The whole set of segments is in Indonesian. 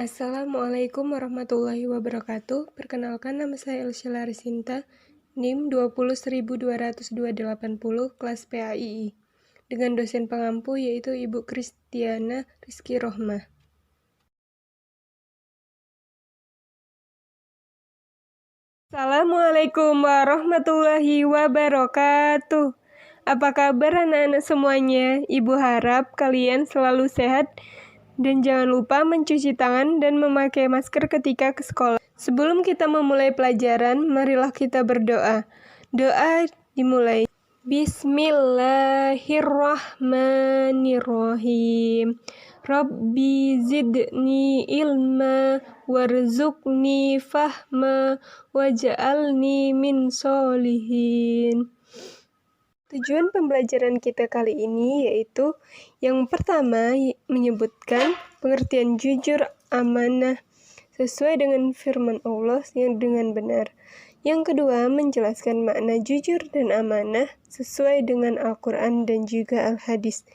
Assalamualaikum warahmatullahi wabarakatuh. Perkenalkan, nama saya Elsyah Larisinta, NIM 2020280, kelas PAII, dengan dosen pengampu yaitu Ibu Kristiana Rizky Rohmah. Assalamualaikum warahmatullahi wabarakatuh. Apa kabar anak-anak semuanya? Ibu harap kalian selalu sehat dan jangan lupa mencuci tangan dan memakai masker ketika ke sekolah. Sebelum kita memulai pelajaran, marilah kita berdoa. Doa dimulai. Bismillahirrahmanirrahim. Rabbi zidni ilma warzuqni fahma waj'alni min sholihin. Tujuan pembelajaran kita kali ini yaitu yang pertama menyebutkan pengertian jujur, amanah sesuai dengan firman Allah yang dengan benar. Yang kedua menjelaskan makna jujur dan amanah sesuai dengan Al-Quran dan juga Al-Hadis.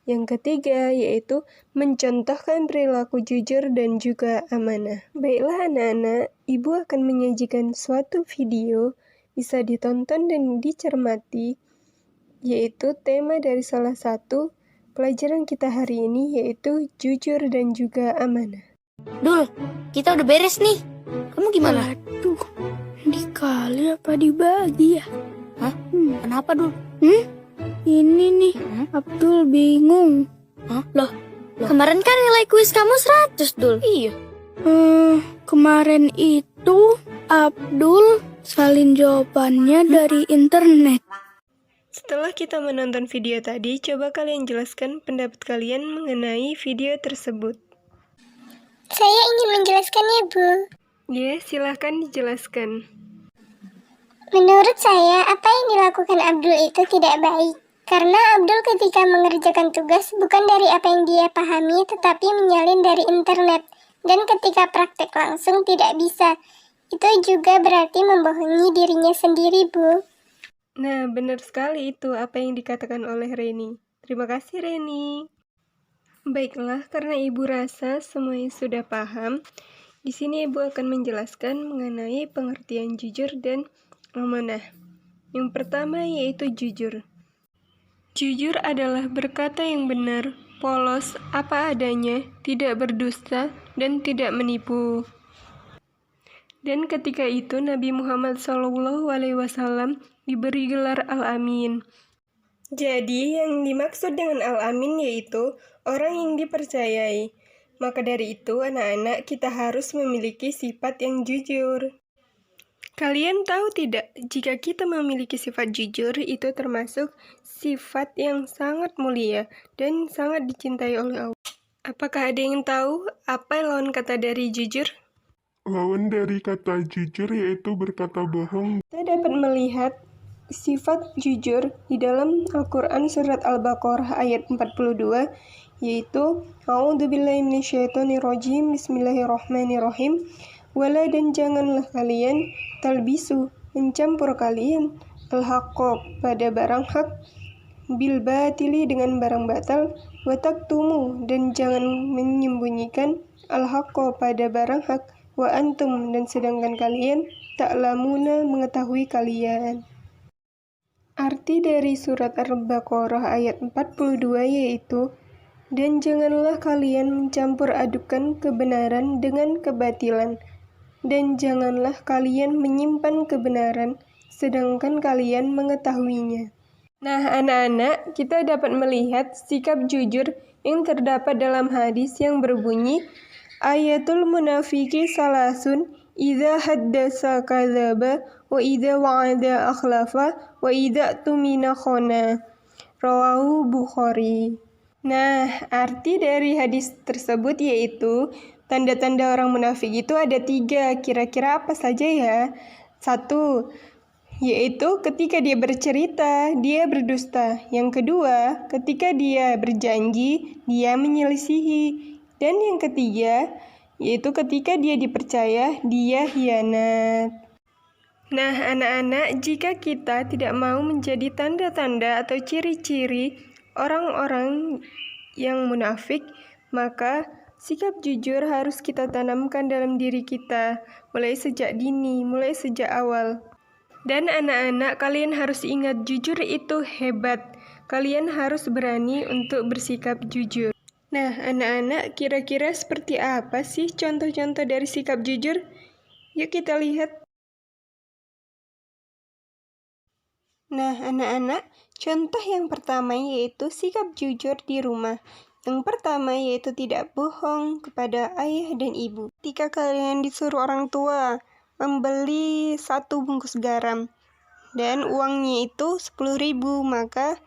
Yang ketiga yaitu mencontohkan perilaku jujur dan juga amanah. Baiklah anak-anak, Ibu akan menyajikan suatu video bisa ditonton dan dicermati, yaitu tema dari salah satu pelajaran kita hari ini, yaitu jujur dan juga amanah. Dul, kita udah beres nih. Kamu gimana? Aduh, dikali apa dibagi ya? Hah? Kenapa, Dul? Ini nih, Abdul bingung. Hah? Loh, kemarin kan nilai kuis kamu 100, Dul. Iya. Kemarin itu Abdul salin jawabannya dari internet. Setelah kita menonton video tadi, coba kalian jelaskan pendapat kalian mengenai video tersebut. Saya ingin menjelaskannya, Bu. Ya, silahkan dijelaskan. Menurut saya, apa yang dilakukan Abdul itu tidak baik. Karena Abdul ketika mengerjakan tugas bukan dari apa yang dia pahami, tetapi menyalin dari internet. Dan ketika praktek langsung tidak bisa. Itu juga berarti membohongi dirinya sendiri, Bu. Nah, benar sekali itu apa yang dikatakan oleh Reni. Terima kasih, Reni. Baiklah, karena Ibu rasa semuanya sudah paham, di sini Ibu akan menjelaskan mengenai pengertian jujur dan amanah. Yang pertama yaitu jujur. Jujur adalah berkata yang benar, polos, apa adanya, tidak berdusta, dan tidak menipu. Dan ketika itu Nabi Muhammad SAW diberi gelar Al-Amin. Jadi yang dimaksud dengan Al-Amin yaitu orang yang dipercayai. Maka dari itu anak-anak kita harus memiliki sifat yang jujur. Kalian tahu tidak, jika kita memiliki sifat jujur itu termasuk sifat yang sangat mulia dan sangat dicintai oleh Allah. Apakah ada yang tahu apa lawan kata dari jujur? Lawan dari kata jujur yaitu berkata bohong. Kita dapat melihat sifat jujur di dalam Al-Quran surat Al-Baqarah ayat 42, yaitu A'udzubillahi minasyaitonirrajim, Bismillahirrahmanirrahim. Wala dan janganlah kalian talbisu, mencampur kalian al-haqqa pada barang hak, bil batili dengan barang batal, wa taktumu dan jangan menyembunyikan al-haqqa pada barang hak, wa antum dan sedangkan kalian ta'lamuna mengetahui kalian. Arti dari surat Al-Baqarah ayat 42 yaitu, dan janganlah kalian mencampur adukan kebenaran dengan kebatilan, dan janganlah kalian menyimpan kebenaran sedangkan kalian mengetahuinya. Nah anak-anak, kita dapat melihat sikap jujur yang terdapat dalam hadis yang berbunyi, ayatul munafiki salasun, idza haddasa kadzaba, wa idza wa'ada akhlafa, wa idza tumina khana. Rawahu Bukhari. Nah, arti dari hadis tersebut yaitu tanda-tanda orang munafik itu ada 3. Kira-kira apa saja ya? 1. Yaitu ketika dia bercerita, dia berdusta. Yang kedua, ketika dia berjanji, dia menyelisihi. Dan yang ketiga, yaitu ketika dia dipercaya, dia khianat. Nah, anak-anak, jika kita tidak mau menjadi tanda-tanda atau ciri-ciri orang-orang yang munafik, maka Sikap jujur harus kita tanamkan dalam diri kita, mulai sejak dini, mulai sejak awal. Dan anak-anak, kalian harus ingat jujur itu hebat. Kalian harus berani untuk bersikap jujur. Nah, anak-anak, kira-kira seperti apa sih contoh-contoh dari sikap jujur? Yuk kita lihat. Nah, anak-anak, contoh yang pertama yaitu sikap jujur di rumah. Yang pertama yaitu tidak bohong kepada ayah dan ibu. Ketika kalian disuruh orang tua membeli 1 bungkus garam dan uangnya itu 10.000, maka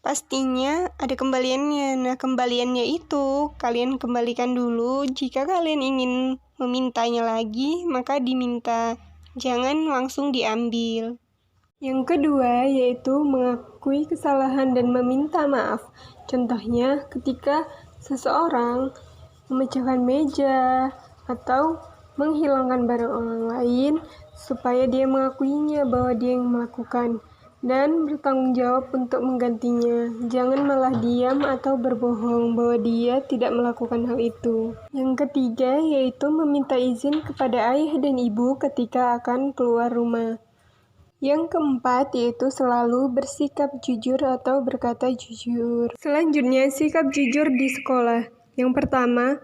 pastinya ada kembaliannya. Nah, kembaliannya itu kalian kembalikan dulu. Jika kalian ingin memintanya lagi, maka diminta. Jangan langsung diambil. Yang kedua yaitu mengakui kesalahan dan meminta maaf. Contohnya ketika seseorang memecahkan meja atau menghilangkan barang orang lain, supaya dia mengakuinya bahwa dia yang melakukan dan bertanggung jawab untuk menggantinya. Jangan malah diam atau berbohong bahwa dia tidak melakukan hal itu. Yang ketiga yaitu meminta izin kepada ayah dan ibu ketika akan keluar rumah. Yang keempat yaitu selalu bersikap jujur atau berkata jujur. Selanjutnya, sikap jujur di sekolah. Yang pertama,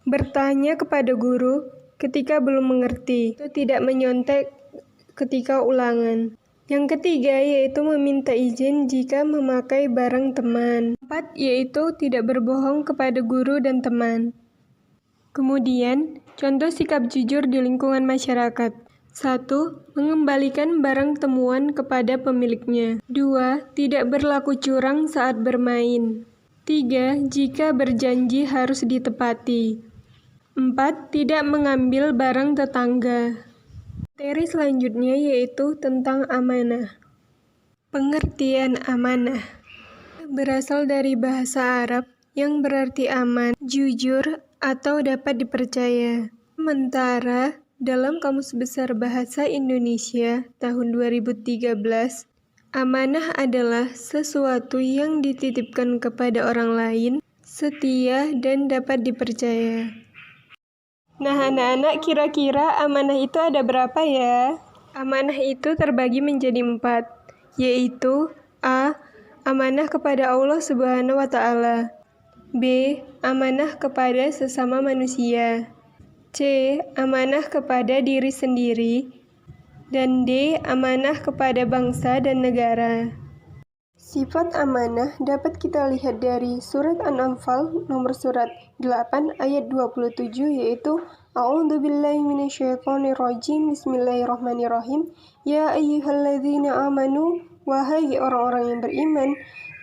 bertanya kepada guru ketika belum mengerti. Itu tidak menyontek ketika ulangan. Yang ketiga yaitu meminta izin jika memakai barang teman. Keempat yaitu tidak berbohong kepada guru dan teman. Kemudian, contoh sikap jujur di lingkungan masyarakat. 1. Mengembalikan barang temuan kepada pemiliknya. 2. Tidak berlaku curang saat bermain. 3. Jika berjanji harus ditepati. 4. Tidak mengambil barang tetangga. Materi selanjutnya yaitu tentang amanah. Pengertian amanah berasal dari bahasa Arab yang berarti aman, jujur, atau dapat dipercaya. Sementara dalam Kamus Besar Bahasa Indonesia tahun 2013, amanah adalah sesuatu yang dititipkan kepada orang lain, setia, dan dapat dipercaya. Nah, anak-anak, kira-kira amanah itu ada berapa ya? Amanah itu terbagi menjadi 4, yaitu A. Amanah kepada Allah Subhanahu wa Ta'ala. B. Amanah kepada sesama manusia. C. Amanah kepada diri sendiri. Dan D. Amanah kepada bangsa dan negara. Sifat amanah dapat kita lihat dari surat An-Anfal nomor surat 8 ayat 27 yaitu A'udzubillahi minasyaitonirrajim. Bismillahirrahmanirrahim. Ya ayyuhalladzina amanu, wahai orang-orang yang beriman,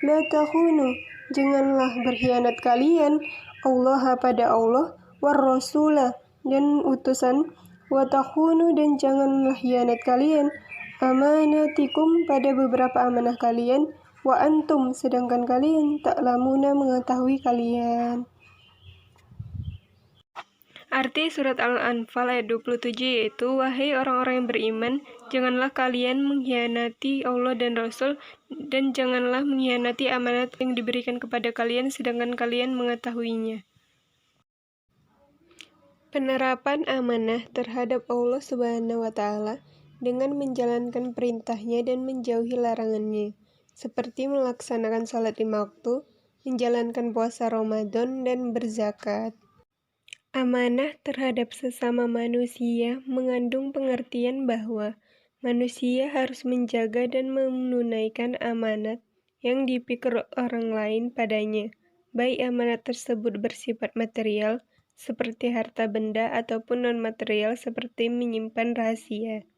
la takhunu, janganlah berkhianat kalian Allah pada Allah, war rasulah, dan utusan, wa takhunu, dan janganlah khianat kalian amanatikum, pada beberapa amanah kalian, wa antum, sedangkan kalian ta'lamuna, mengetahui kalian. Arti surat Al-Anfal ayat 27 yaitu, wahai orang-orang yang beriman, janganlah kalian mengkhianati Allah dan Rasul, dan janganlah mengkhianati amanat yang diberikan kepada kalian sedangkan kalian mengetahuinya. Penerapan amanah terhadap Allah Subhanahu wa Ta'ala dengan menjalankan perintahnya dan menjauhi larangannya, seperti melaksanakan salat 5 waktu, menjalankan puasa Ramadan, dan berzakat. Amanah terhadap sesama manusia mengandung pengertian bahwa manusia harus menjaga dan menunaikan amanat yang dipikir orang lain padanya, baik amanat tersebut bersifat material, seperti harta benda, ataupun non-material seperti menyimpan rahasia.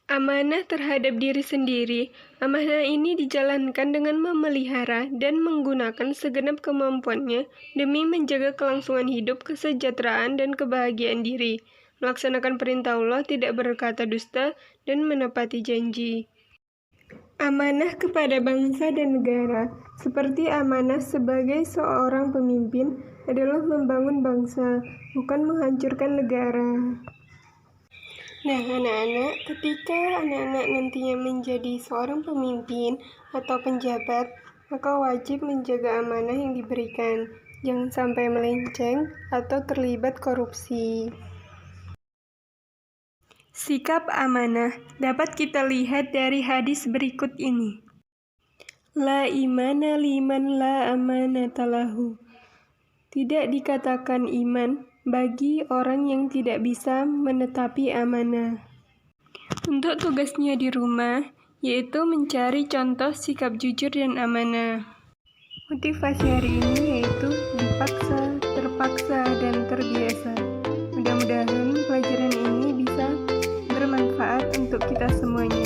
Amanah terhadap diri sendiri. Amanah ini dijalankan dengan memelihara dan menggunakan segenap kemampuannya demi menjaga kelangsungan hidup, kesejahteraan, dan kebahagiaan diri, melaksanakan perintah Allah, tidak berkata dusta, dan menepati janji. Amanah kepada bangsa dan negara, seperti amanah sebagai seorang pemimpin, adalah membangun bangsa, bukan menghancurkan negara. Nah, anak-anak, ketika anak-anak nantinya menjadi seorang pemimpin atau penjabat, maka wajib menjaga amanah yang diberikan. jangan sampai melenceng atau terlibat korupsi. Sikap amanah dapat kita lihat dari hadis berikut ini. La imana liman la amanata lahu. Tidak dikatakan iman bagi orang yang tidak bisa menetapi amanah. Untuk tugasnya di rumah, yaitu mencari contoh sikap jujur dan amanah. Motivasi hari ini yaitu dipaksa, terpaksa, dan terbiasa. Mudah-mudahan pelajaran ini bisa bermanfaat untuk kita semuanya.